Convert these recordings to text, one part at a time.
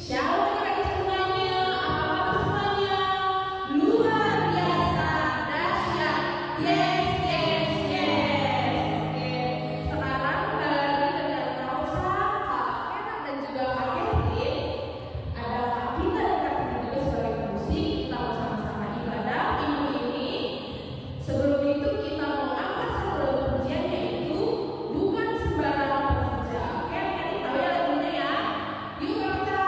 Shalom adik semuanya, apa kabar semuanya? Luar biasa, dahsyat, yes, yes, yes. Oke, sekarang kembali dengan Rosa, Kak Fena dan juga Kak Kevin. Ada Kak Gita dan Kak Tina juga sebagai musik. Kita mau sama-sama ibadah minggu ini. Sebelum itu kita mau angkat satu lagu pujian, yaitu Bukan Sembarang Pekerja. Oke, adik tahu ya lagunya ya? Yuk kita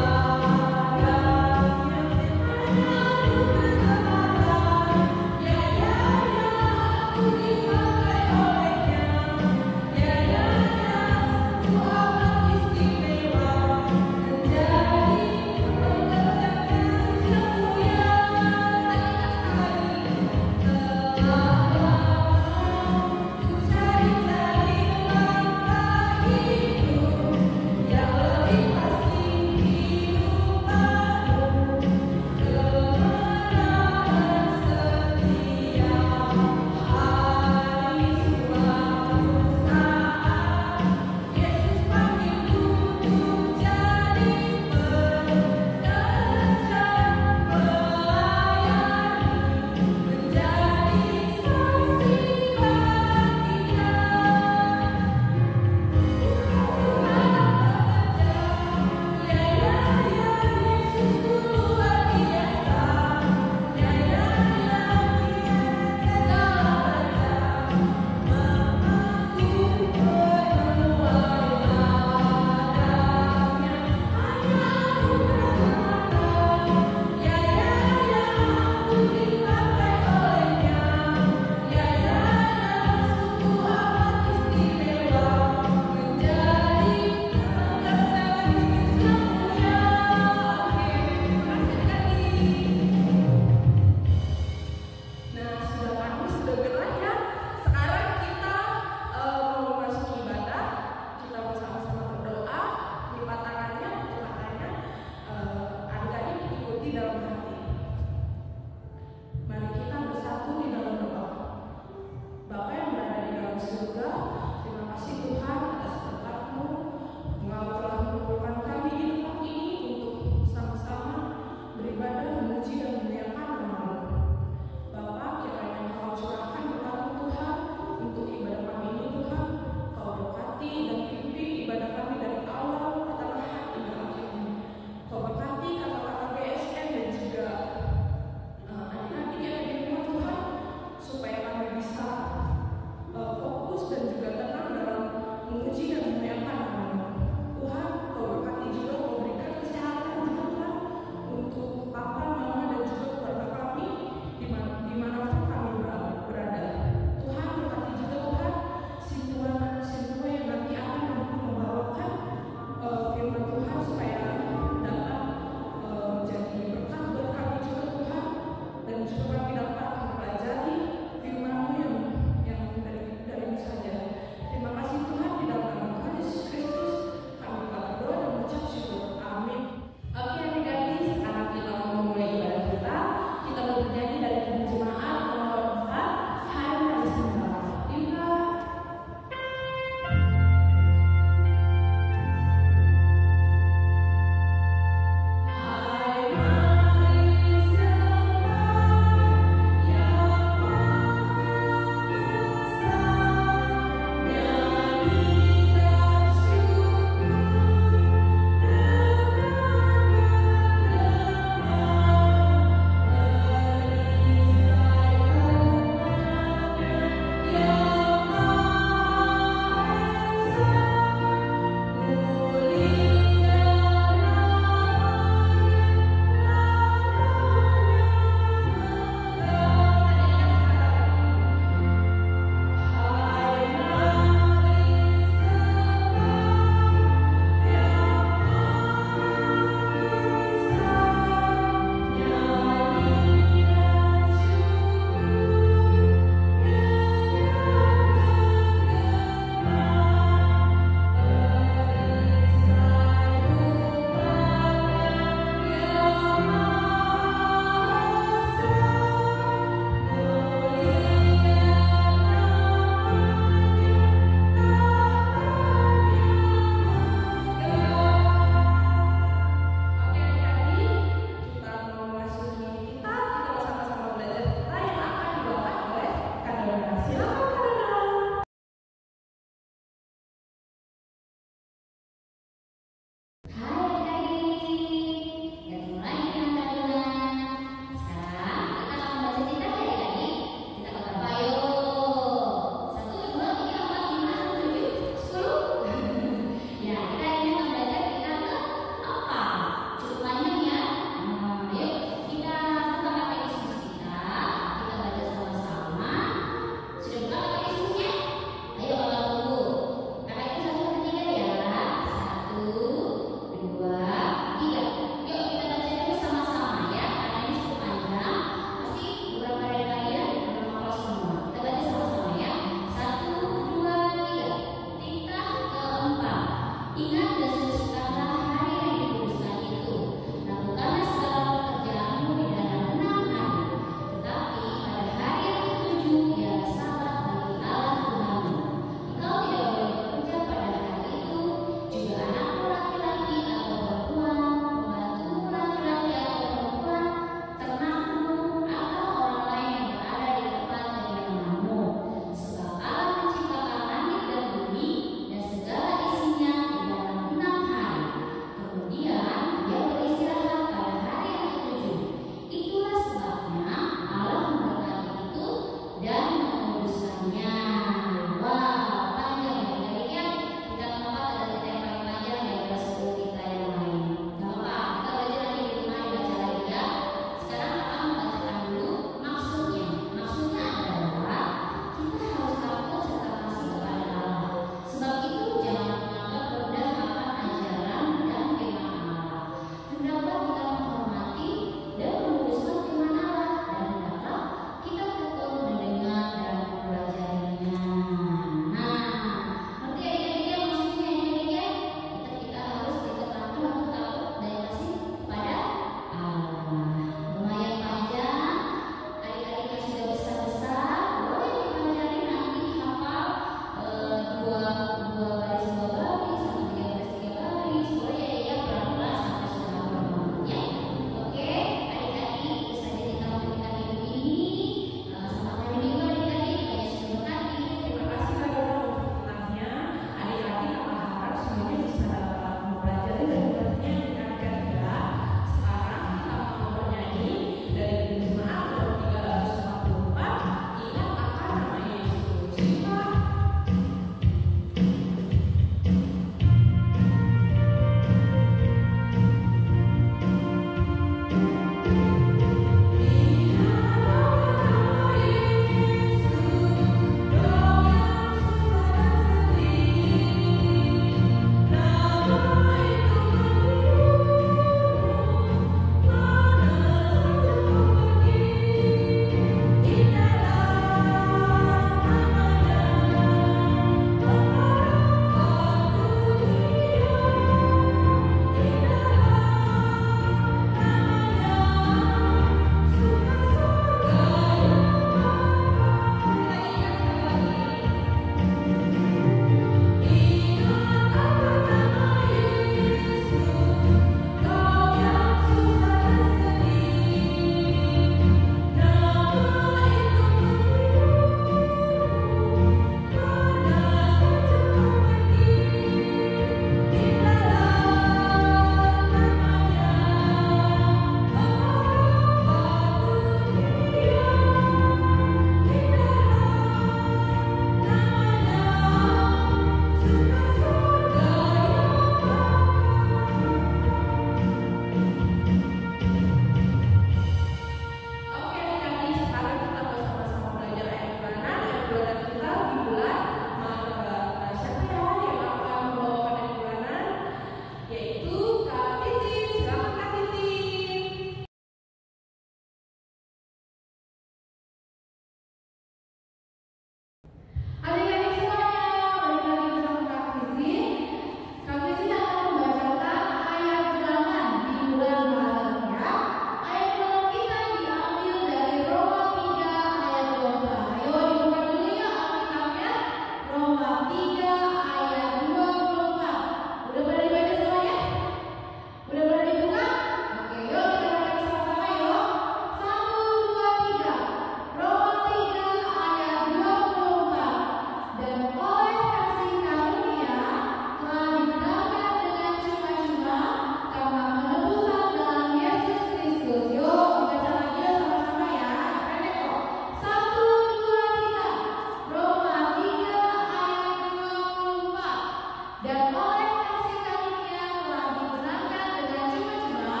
dan oleh kasih karunia telah dimenangkan dengan cuma-cuma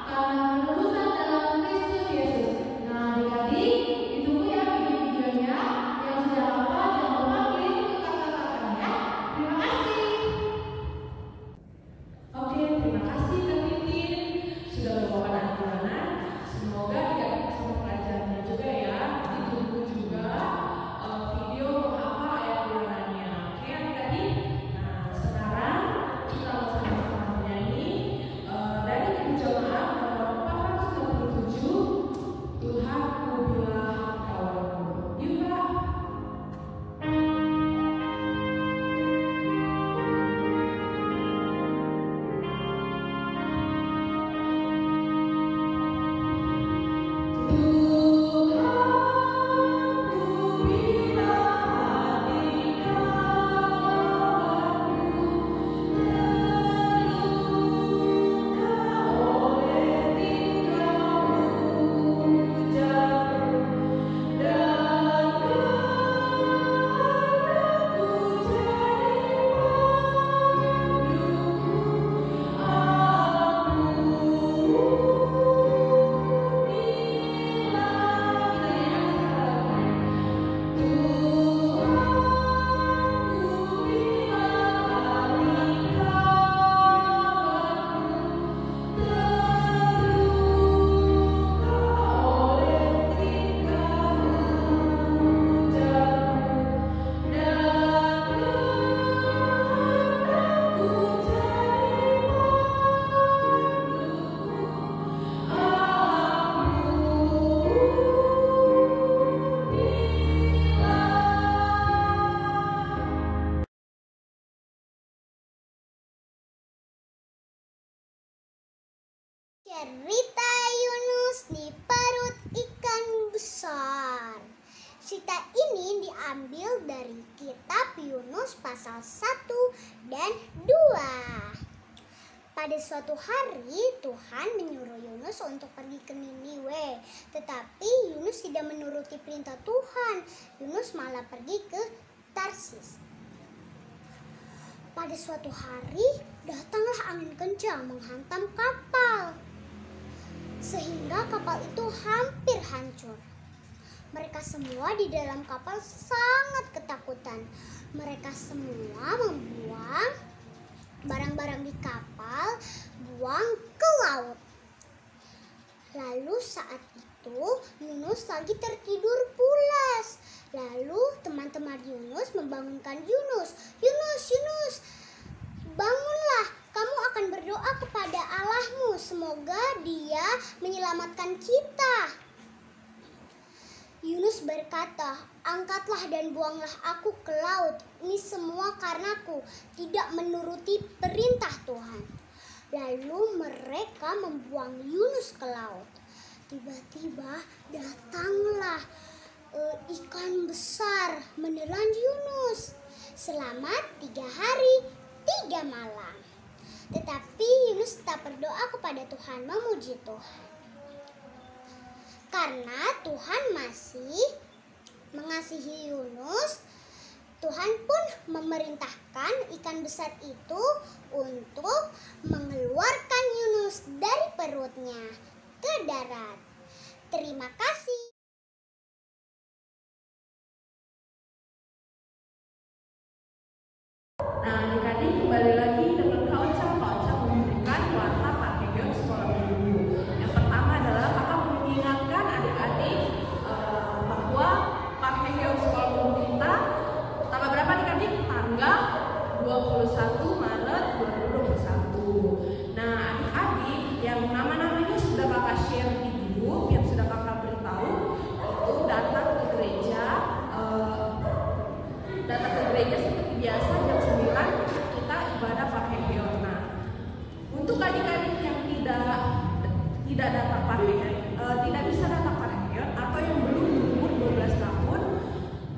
karena penebusan dalam Kristus Yesus. Nah, adik-adik, ditunggu ya video-videonya. Yang sudah hafal jangan lupa kirim ke kakak-kakaknya. Terima kasih. Oke, terima kasih Kak Titin sudah membawakan Al-Qur'an. Semoga adik-adik bisa mempelajarinya juga ya. Ditunggu juga video menghafal ayat Qur'annya. Oke adik-adik. Nah, sekarang kita mau sama-sama menyanyi dari jemaat nomor 467, Tuhanku bila kawanku. Yuk Kak. Cerita Yunus di perut ikan besar. Cerita ini diambil dari kitab Yunus pasal 1 dan 2. Pada suatu hari Tuhan menyuruh Yunus untuk pergi ke Niniwe. Tetapi Yunus tidak menuruti perintah Tuhan. Yunus malah pergi ke Tarsis. Pada suatu hari datanglah angin kencang menghantam kapal, sehingga kapal itu hampir hancur. Mereka semua di dalam kapal sangat ketakutan. Mereka semua membuang barang-barang di kapal, buang ke laut. Lalu saat itu Yunus lagi tertidur pulas. Lalu teman-teman Yunus membangunkan Yunus. Yunus, bangunlah. Kamu akan berdoa kepada Allahmu. Semoga Dia menyelamatkan kita. Yunus berkata, angkatlah dan buanglah aku ke laut. Ini semua karenaku tidak menuruti perintah Tuhan. Lalu mereka membuang Yunus ke laut. Tiba-tiba datanglah ikan besar menelan Yunus selama 3 hari 3 malam. Tetapi Yunus tetap berdoa kepada Tuhan, memuji Tuhan. Karena Tuhan masih mengasihi Yunus, Tuhan pun memerintahkan ikan besar itu untuk mengeluarkan Yunus dari perutnya ke darat. Terima kasih. Nah, adik-adik kembali lagi dengan Kak Ocha memberikan warta Parkeon sekolah minggu. Yang pertama adalah kakak mengingatkan adik-adik bahwa Parkeon sekolah minggu kita tanggal berapa adik-adik? Tanggal 21 Maret 2021. Nah, adik-adik yang nama-namanya sudah kakak share di grup, yang sudah kakak beritahu, itu datang ke gereja. Datang ke gereja seperti biasa jam 9 kita ibadah Parkeon. Nah, untuk adik-adik yang tidak datang Parkeon, tidak bisa datang Parkeon atau yang belum berumur 12 tahun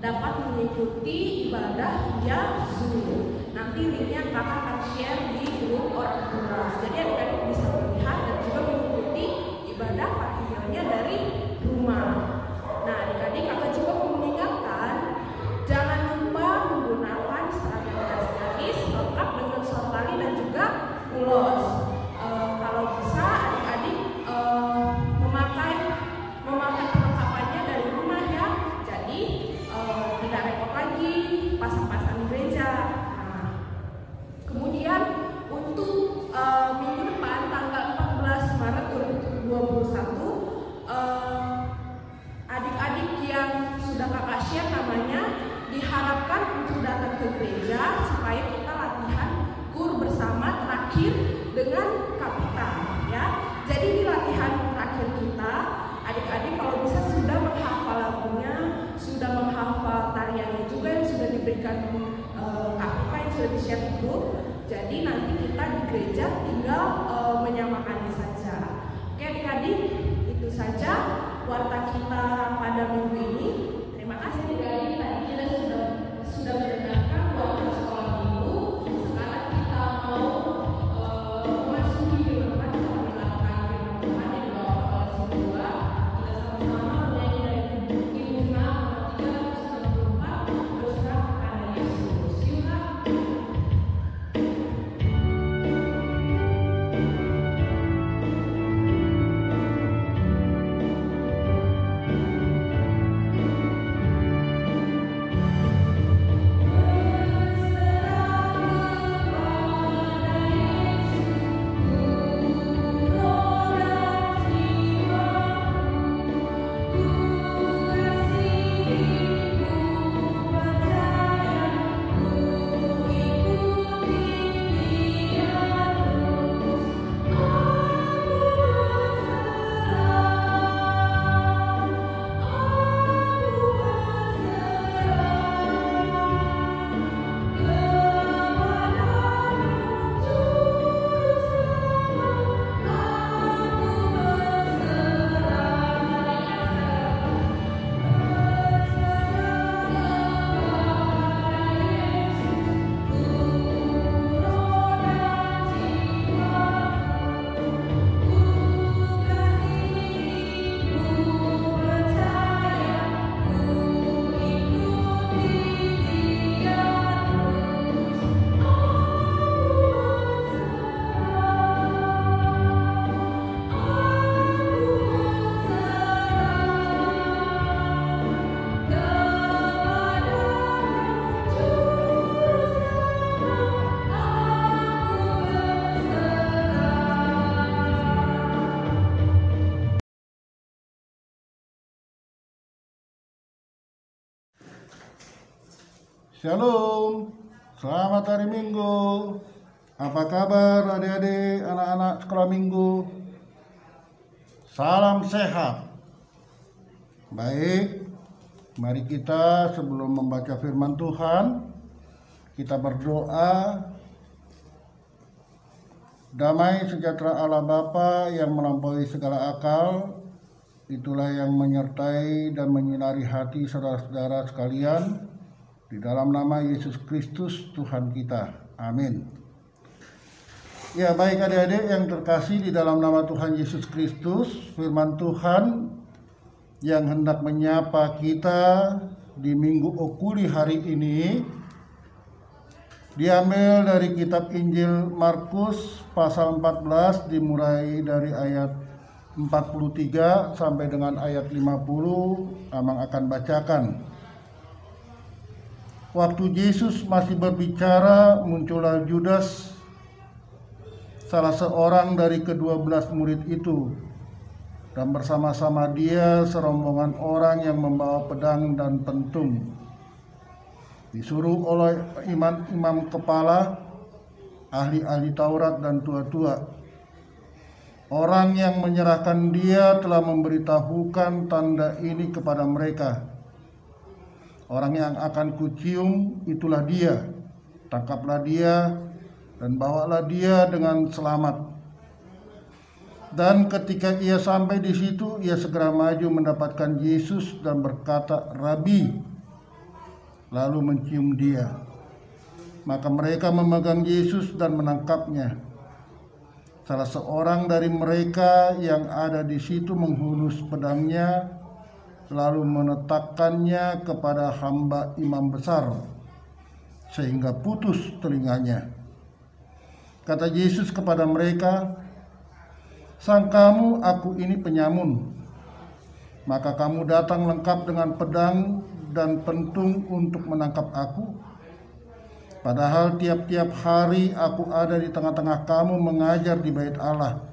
dapat mengikuti ibadah via Zoom. Nanti linknya kakak akan share di grup orang tua. Jadi adik-adik bisa melihat dan juga mengikuti ibadah Parkeonnya dari rumah. Nah, adik-adik kakak juga mengingatkan jangan lupa menggunakan seragam garis lengkap berakhir dengan kapita ya. Jadi di latihan terakhir kita, adik-adik kalau bisa sudah menghafal lagunya, sudah menghafal tariannya juga yang sudah diberikan kapita yang sudah di-share di grup. Jadi nanti kita di gereja tinggal menyamakannya saja. Oke adik-adik, itu saja warta kita pada minggu ini. Terima kasih adik-adik, tadi kita sudah mendengarkan warta sekolah minggu. Sekarang kita mau memasuki firman Tuhan, kita melakukan firman Tuhan yang dibawa oleh Sindua. Kita sama-sama menyanyi dari Ibu nomor 394, berserah kepada Yesus. Yuk. Shalom, selamat hari Minggu. Apa kabar adik-adik, anak-anak sekolah minggu? Salam sehat. Baik, mari kita sebelum membaca firman Tuhan, kita berdoa. Damai sejahtera Allah Bapa yang melampaui segala akal, itulah yang menyertai dan menyinari hati saudara-saudara sekalian. Di dalam nama Yesus Kristus Tuhan kita. Amin. Ya baik adik-adik yang terkasih, di dalam nama Tuhan Yesus Kristus, firman Tuhan yang hendak menyapa kita di Minggu Okuli hari ini diambil dari kitab Injil Markus pasal 14 dimulai dari ayat 43 sampai dengan ayat 50. Amang akan bacakan. Waktu Yesus masih berbicara, muncullah Judas, salah seorang dari ke-12 murid itu, dan bersama-sama dia serombongan orang yang membawa pedang dan pentung. Disuruh oleh imam-imam kepala, ahli-ahli Taurat dan tua-tua. Orang yang menyerahkan dia telah memberitahukan tanda ini kepada mereka. Orang yang akan kucium itulah dia. Tangkaplah dia dan bawalah dia dengan selamat. Dan ketika ia sampai di situ, ia segera maju mendapatkan Yesus dan berkata, "Rabi," lalu mencium dia. Maka mereka memegang Yesus dan menangkapnya. Salah seorang dari mereka yang ada di situ menghunus pedangnya, lalu menetapkannya kepada hamba imam besar, sehingga putus telinganya. Kata Yesus kepada mereka, "Sangkamu aku ini penyamun, maka kamu datang lengkap dengan pedang dan pentung untuk menangkap aku? Padahal tiap-tiap hari aku ada di tengah-tengah kamu mengajar di bait Allah,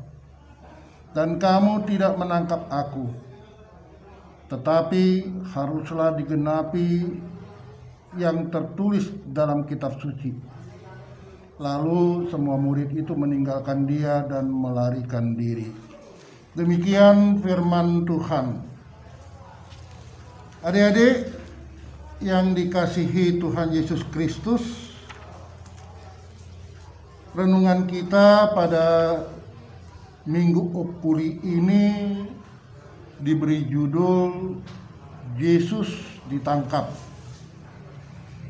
dan kamu tidak menangkap aku. Tetapi haruslah digenapi yang tertulis dalam kitab suci. Lalu semua murid itu meninggalkan dia dan melarikan diri. Demikian firman Tuhan. Adik-adik yang dikasihi Tuhan Yesus Kristus, renungan kita pada Minggu Opuli ini diberi judul Yesus ditangkap.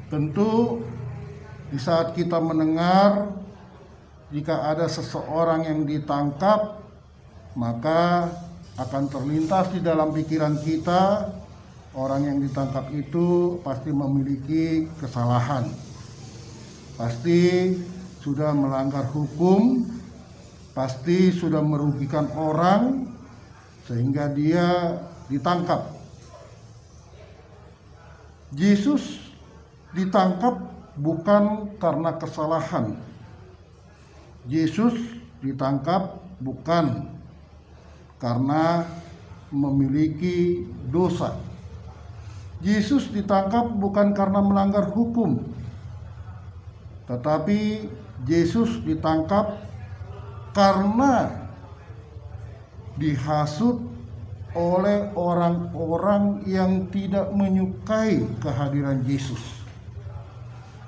Tentu di saat kita mendengar jika ada seseorang yang ditangkap, maka akan terlintas di dalam pikiran kita, orang yang ditangkap itu pasti memiliki kesalahan, pasti sudah melanggar hukum, pasti sudah merugikan orang sehingga dia ditangkap. Yesus ditangkap bukan karena kesalahan. Yesus ditangkap bukan karena memiliki dosa. Yesus ditangkap bukan karena melanggar hukum, tetapi Yesus ditangkap karena dihasut oleh orang-orang yang tidak menyukai kehadiran Yesus.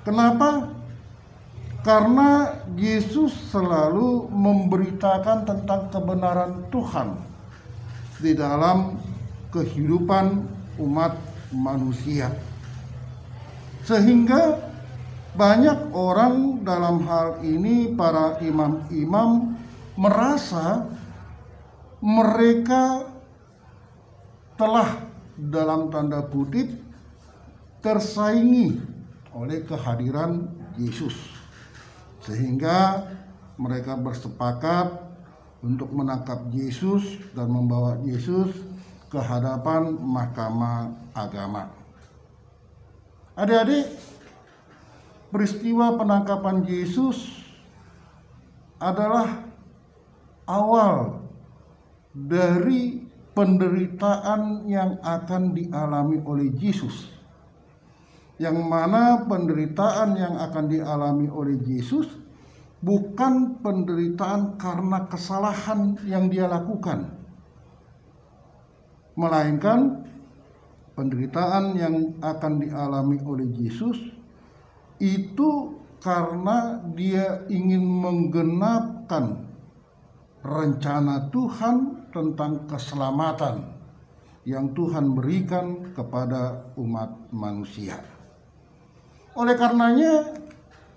Kenapa? Karena Yesus selalu memberitakan tentang kebenaran Tuhan di dalam kehidupan umat manusia. Sehingga banyak orang, dalam hal ini para imam-imam, merasa mereka telah dalam tanda kutip tersaingi oleh kehadiran Yesus, sehingga mereka bersepakat untuk menangkap Yesus dan membawa Yesus ke hadapan mahkamah agama. Adik-adik, peristiwa penangkapan Yesus adalah awal dari penderitaan yang akan dialami oleh Yesus. Yang mana penderitaan yang akan dialami oleh Yesus bukan penderitaan karena kesalahan yang dia lakukan, melainkan penderitaan yang akan dialami oleh Yesus itu karena dia ingin menggenapkan rencana Tuhan tentang keselamatan yang Tuhan berikan kepada umat manusia. Oleh karenanya,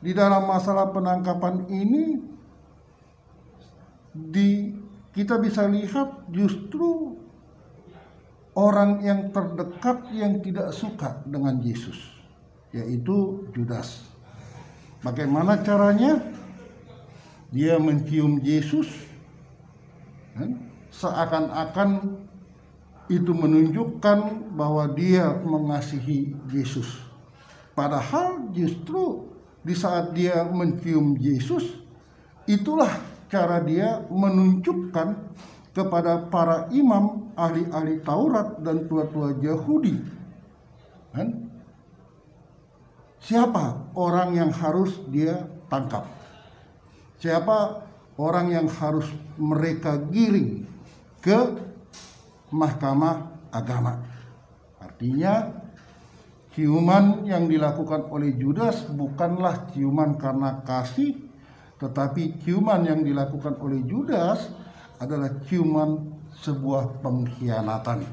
di dalam masalah penangkapan ini kita bisa lihat justru orang yang terdekat yang tidak suka dengan Yesus, yaitu Judas. Bagaimana caranya? Dia mencium Yesus, seakan-akan itu menunjukkan bahwa dia mengasihi Yesus. Padahal justru di saat dia mencium Yesus, itulah cara dia menunjukkan kepada para imam, ahli-ahli Taurat dan tua-tua Yahudi, siapa orang yang harus dia tangkap, siapa orang yang harus mereka giring ke mahkamah agama. Artinya ciuman yang dilakukan oleh Judas bukanlah ciuman karena kasih, tetapi ciuman yang dilakukan oleh Judas adalah ciuman sebuah pengkhianatan.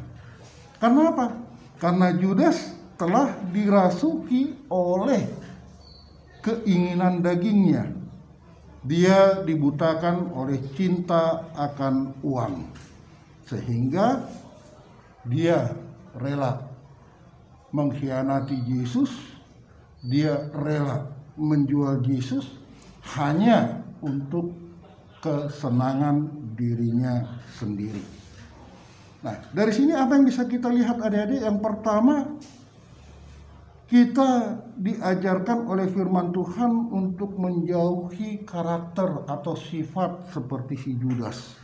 Karena apa? Karena Judas telah dirasuki oleh keinginan dagingnya. Dia dibutakan oleh cinta akan uang, sehingga dia rela mengkhianati Yesus, dia rela menjual Yesus hanya untuk kesenangan dirinya sendiri. Nah, dari sini apa yang bisa kita lihat adik-adik? Yang pertama, kita diajarkan oleh firman Tuhan untuk menjauhi karakter atau sifat seperti si Judas,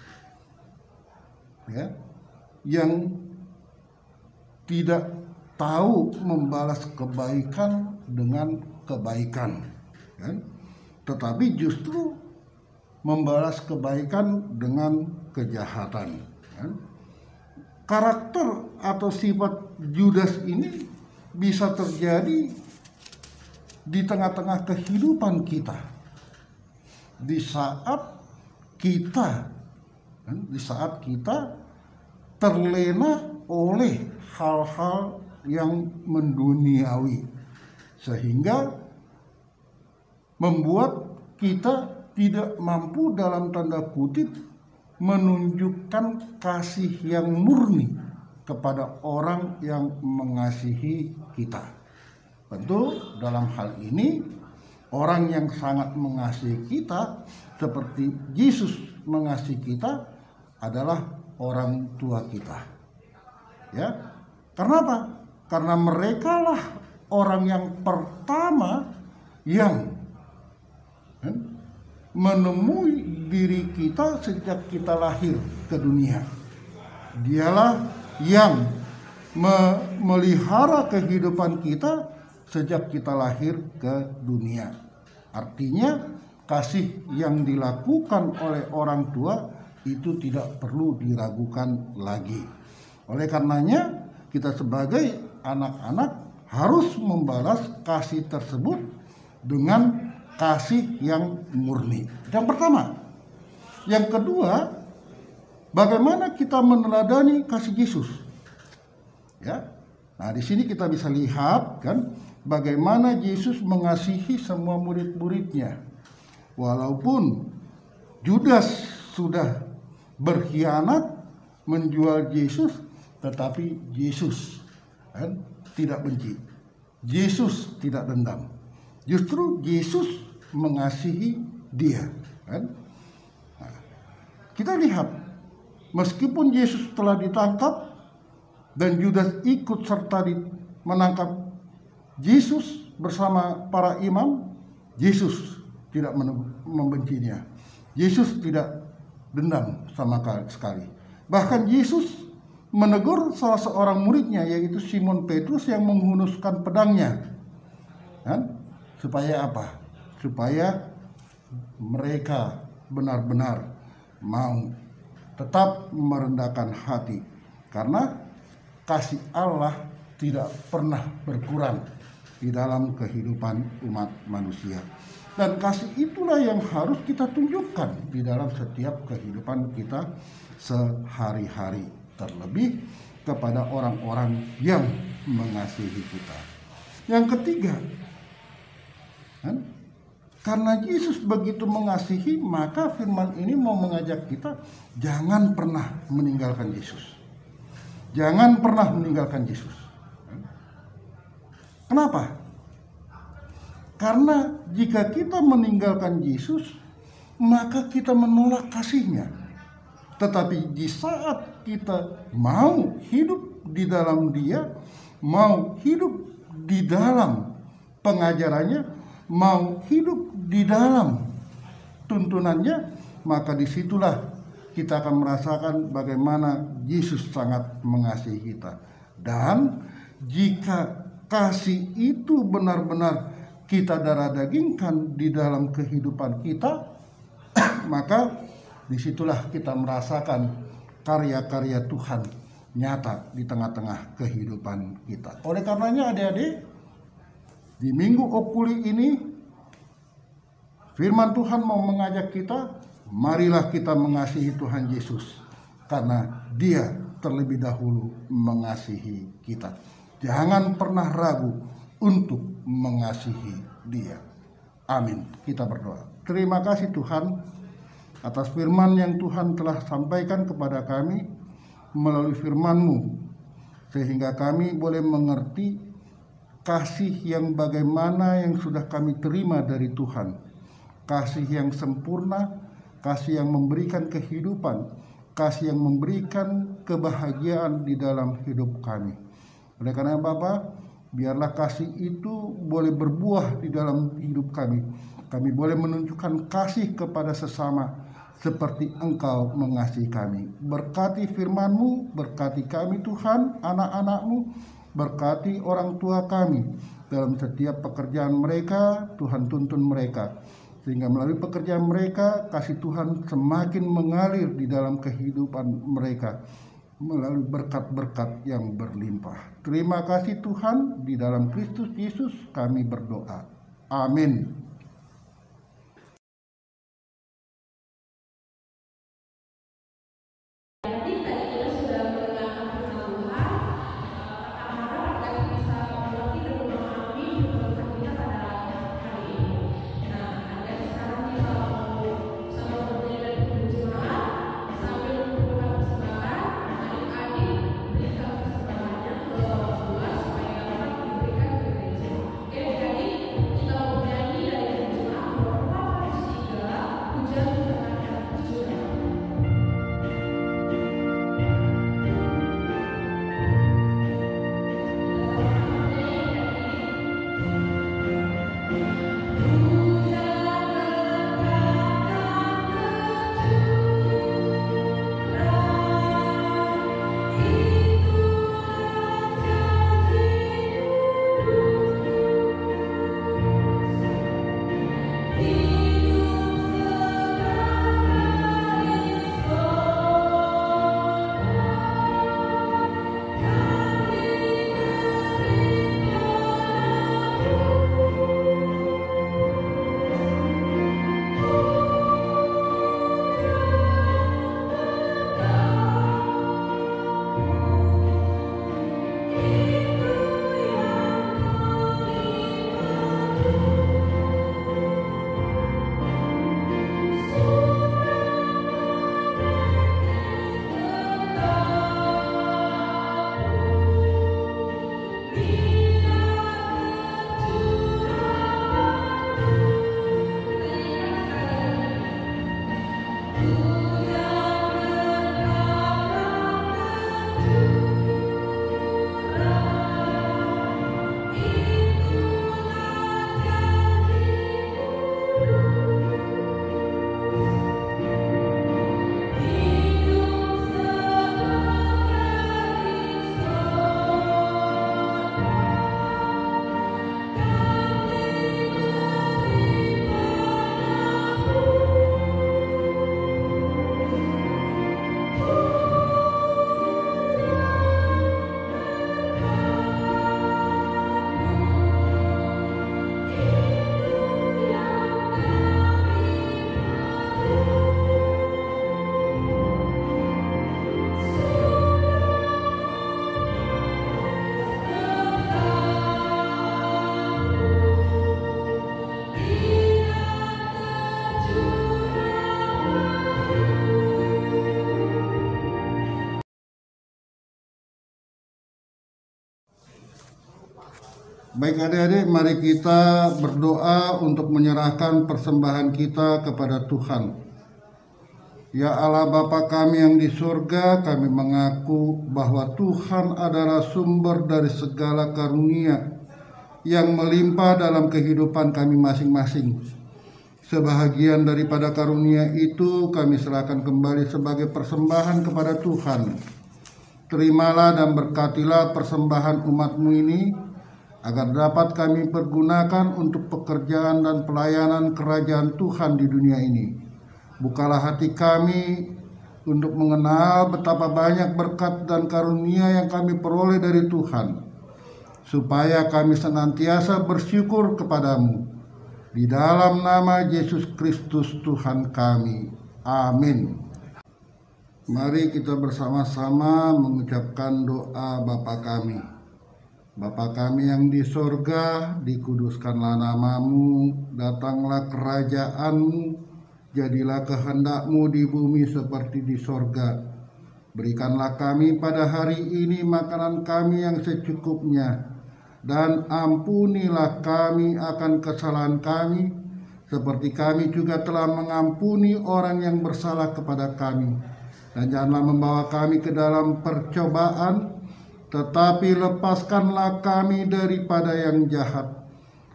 yang tidak tahu membalas kebaikan dengan kebaikan, tetapi justru membalas kebaikan dengan kejahatan. Karakter atau sifat Judas ini bisa terjadi di tengah-tengah kehidupan kita, di saat kita terlena oleh hal-hal yang menduniawi, sehingga membuat kita tidak mampu dalam tanda kutip menunjukkan kasih yang murni kepada orang yang mengasihi kita. Tentu dalam hal ini orang yang sangat mengasihi kita seperti Yesus mengasihi kita adalah orang tua kita. Ya. Karena apa? Karena merekalah orang yang pertama yang menemui diri kita sejak kita lahir ke dunia. Dialah yang memelihara kehidupan kita sejak kita lahir ke dunia. Artinya kasih yang dilakukan oleh orang tua itu tidak perlu diragukan lagi. Oleh karenanya kita sebagai anak-anak harus membalas kasih tersebut dengan kasih yang murni. Yang pertama. Yang kedua, bagaimana kita meneladani kasih Yesus? Ya. Nah, di sini kita bisa lihat kan bagaimana Yesus mengasihi semua murid-muridnya. Walaupun Judas sudah berkhianat menjual Yesus, tetapi Yesus tidak benci. Yesus tidak dendam. Justru Yesus mengasihi dia. Nah, kita lihat, meskipun Yesus telah ditangkap dan Judas ikut serta menangkap Yesus bersama para imam, Yesus tidak membencinya. Yesus tidak dendam sama sekali. Bahkan Yesus menegur salah seorang muridnya, yaitu Simon Petrus yang menghunuskan pedangnya. Supaya apa? Supaya mereka benar-benar mau tetap merendahkan hati, karena kasih Allah tidak pernah berkurang di dalam kehidupan umat manusia. Dan kasih itulah yang harus kita tunjukkan di dalam setiap kehidupan kita sehari-hari, terlebih kepada orang-orang yang mengasihi kita. Yang ketiga, karena Yesus begitu mengasihi, maka firman ini mau mengajak kita jangan pernah meninggalkan Yesus. Jangan pernah meninggalkan Yesus. Kenapa? Karena jika kita meninggalkan Yesus, maka kita menolak kasih-Nya. Tetapi di saat kita mau hidup di dalam Dia, mau hidup di dalam pengajarannya, mau hidup di dalam tuntunannya, maka disitulah kita akan merasakan bagaimana Yesus sangat mengasihi kita. Dan jika kasih itu benar-benar kita darah dagingkan di dalam kehidupan kita, maka disitulah kita merasakan karya-karya Tuhan nyata di tengah-tengah kehidupan kita. Oleh karenanya adik-adik, di Minggu Okuli ini firman Tuhan mau mengajak kita, marilah kita mengasihi Tuhan Yesus, karena Dia terlebih dahulu mengasihi kita. Jangan pernah ragu untuk mengasihi Dia. Amin. Kita berdoa. Terima kasih Tuhan atas firman yang Tuhan telah sampaikan kepada kami melalui firman-Mu, sehingga kami boleh mengerti kasih yang bagaimana yang sudah kami terima dari Tuhan. Kasih yang sempurna, kasih yang memberikan kehidupan, kasih yang memberikan kebahagiaan di dalam hidup kami. Oleh karena Bapa, biarlah kasih itu boleh berbuah di dalam hidup kami. Kami boleh menunjukkan kasih kepada sesama seperti Engkau mengasihi kami. Berkati firman-Mu, berkati kami Tuhan, anak-anak-Mu, berkati orang tua kami dalam setiap pekerjaan mereka. Tuhan tuntun mereka sehingga melalui pekerjaan mereka kasih Tuhan semakin mengalir di dalam kehidupan mereka melalui berkat-berkat yang berlimpah. Terima kasih Tuhan, di dalam Kristus Yesus kami berdoa. Amin. Baik adik-adik, mari kita berdoa untuk menyerahkan persembahan kita kepada Tuhan. Ya Allah Bapa kami yang di surga, kami mengaku bahwa Tuhan adalah sumber dari segala karunia yang melimpah dalam kehidupan kami masing-masing. Sebahagian daripada karunia itu kami serahkan kembali sebagai persembahan kepada Tuhan. Terimalah dan berkatilah persembahan umat-Mu ini, agar dapat kami pergunakan untuk pekerjaan dan pelayanan kerajaan Tuhan di dunia ini. Bukalah hati kami untuk mengenal betapa banyak berkat dan karunia yang kami peroleh dari Tuhan, supaya kami senantiasa bersyukur kepadamu. Di dalam nama Yesus Kristus Tuhan kami. Amin. Mari kita bersama-sama mengucapkan doa Bapa kami. Bapa kami yang di sorga, dikuduskanlah namamu, datanglah kerajaanmu, jadilah kehendak-Mu di bumi seperti di sorga. Berikanlah kami pada hari ini makanan kami yang secukupnya, dan ampunilah kami akan kesalahan kami, seperti kami juga telah mengampuni orang yang bersalah kepada kami. Dan janganlah membawa kami ke dalam percobaan, tetapi lepaskanlah kami daripada yang jahat,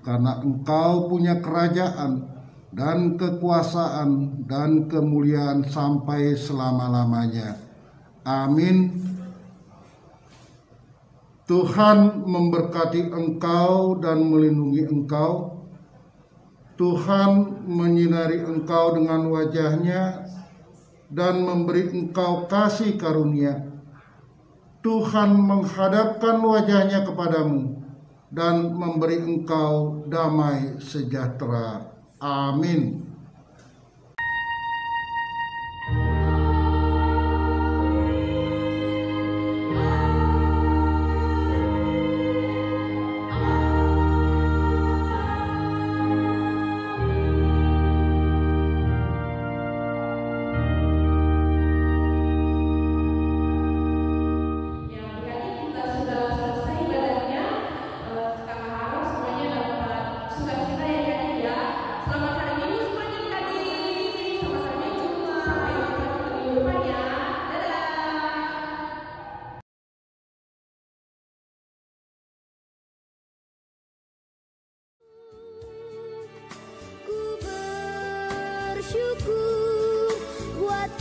karena Engkau punya kerajaan dan kekuasaan dan kemuliaan sampai selama-lamanya. Amin. Tuhan memberkati engkau dan melindungi engkau. Tuhan menyinari engkau dengan wajah-Nya dan memberi engkau kasih karunia. Tuhan menghadapkan wajah-Nya kepadamu dan memberi engkau damai sejahtera. Amin. Bersyukur buat